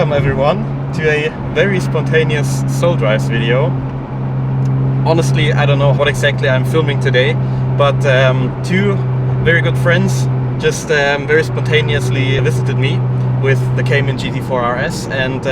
Welcome everyone to a very spontaneous soul drives video. Honestly, I don't know what exactly I'm filming today, but two very good friends just very spontaneously visited me with the Cayman GT4 RS, and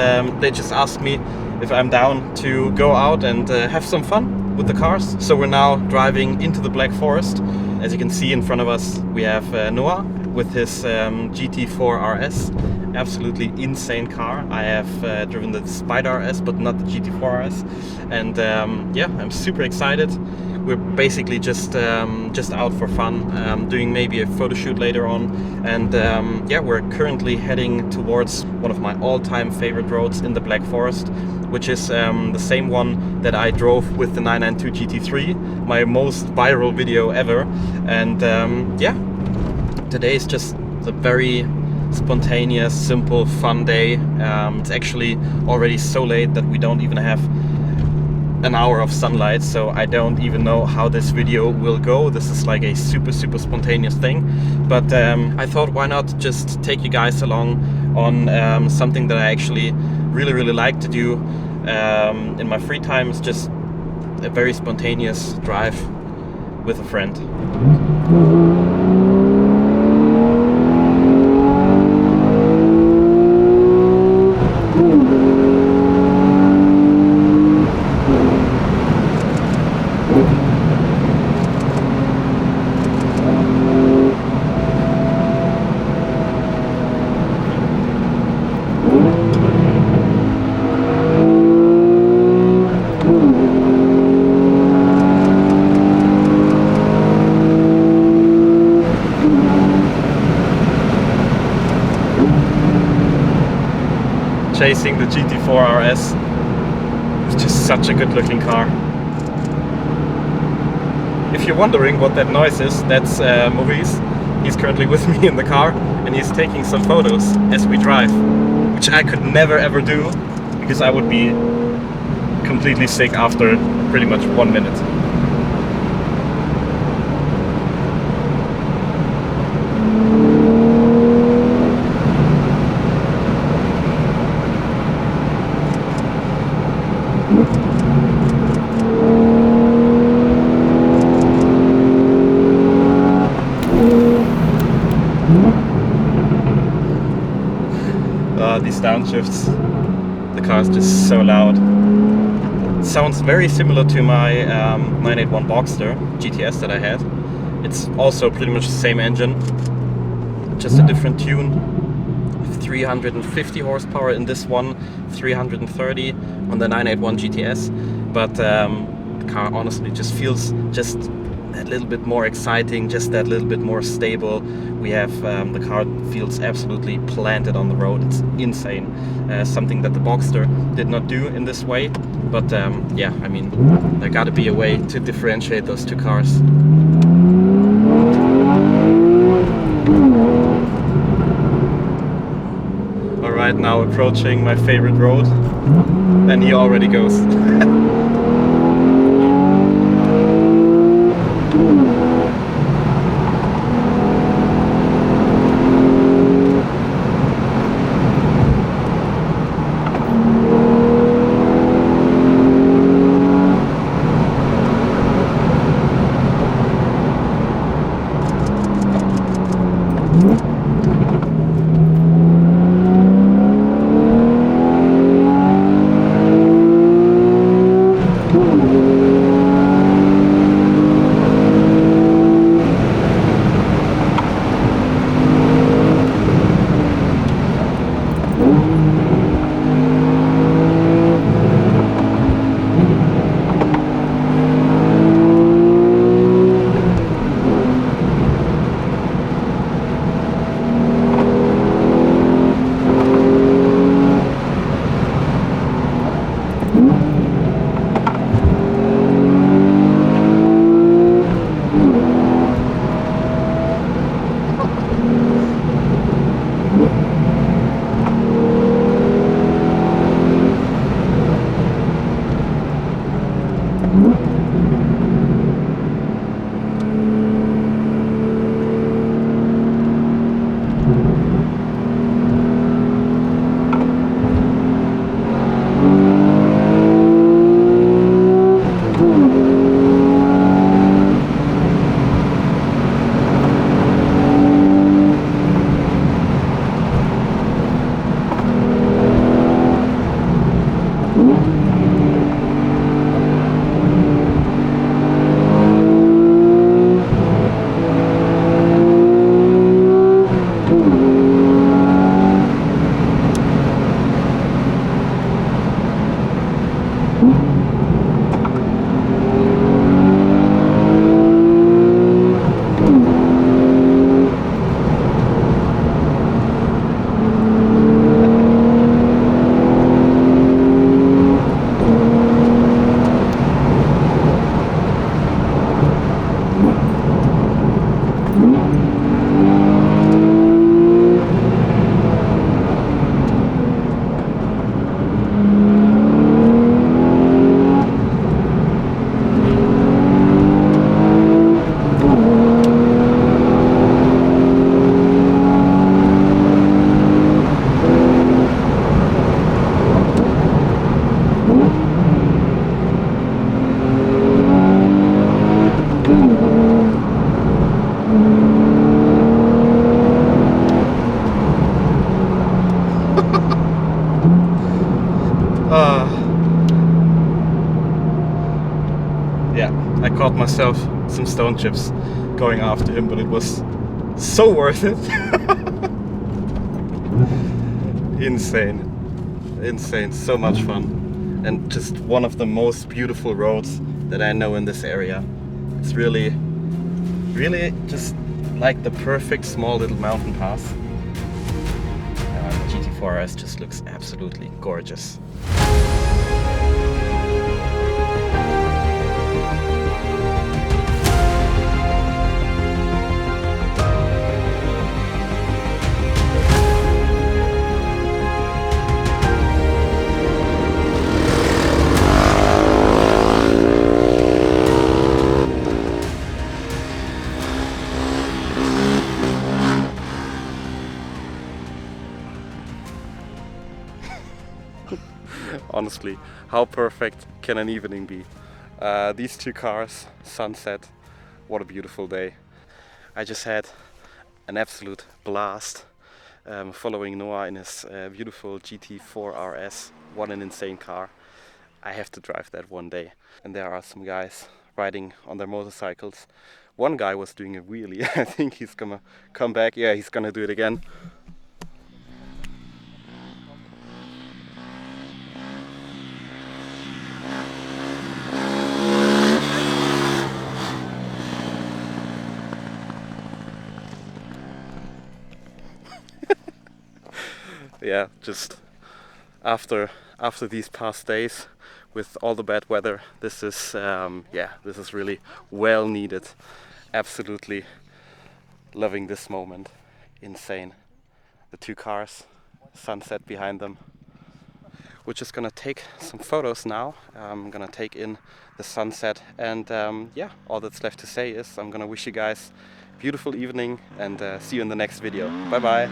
they just asked me if I'm down to go out and have some fun with the cars. So we're now driving into the Black Forest. As you can see in front of us, we have Noah with his GT4 RS. Absolutely insane car. I have driven the Spider RS, but not the GT4 RS. And yeah, I'm super excited. We're basically just out for fun, doing maybe a photo shoot later on. And yeah, we're currently heading towards one of my all-time favorite roads in the Black Forest, which is the same one that I drove with the 992 GT3, my most viral video ever. And yeah, today is just a very spontaneous, simple, fun day. It's actually already so late that we don't even have an hour of sunlight, so I don't even know how this video will go. This is like a super spontaneous thing, but I thought, why not just take you guys along on something that I actually really like to do in my free time. It's just a very spontaneous drive with a friend. Chasing the GT4 RS. It's just such a good looking car. If you're wondering what that noise is, that's Maurice. He's currently with me in the car and he's taking some photos as we drive, which I could never ever do because I would be completely sick after pretty much 1 minute. These downshifts, the car is just so loud. It sounds very similar to my 981 Boxster GTS that I had. It's also pretty much the same engine, just a different tune. 350 horsepower in this one, 330 on the 981 GTS, but the car honestly just feels just that little bit more exciting, just that little bit more stable. We have the car feels absolutely planted on the road. It's insane, something that the Boxster did not do in this way. But yeah, I mean, there gotta be a way to differentiate those two cars. Alright, now approaching my favorite road, and he already goes. yeah, I caught myself some stone chips going after him, but it was so worth it. Insane. Insane, so much fun. And just one of the most beautiful roads that I know in this area. It's really just like the perfect small little mountain pass. The GT4 RS just looks absolutely gorgeous. Honestly, how perfect can an evening be? These two cars, sunset, what a beautiful day. I just had an absolute blast following Noah in his beautiful GT4 RS. What an insane car. I have to drive that one day. And there are some guys riding on their motorcycles. One guy was doing a wheelie. I think he's gonna come back. Yeah, he's gonna do it again. Yeah, just after these past days with all the bad weather, this is this is really well needed. Absolutely loving this moment. Insane. The two cars, sunset behind them. We're just gonna take some photos now. I'm gonna take in the sunset, and yeah, all that's left to say is I'm gonna wish you guys a beautiful evening, and see you in the next video. Bye bye.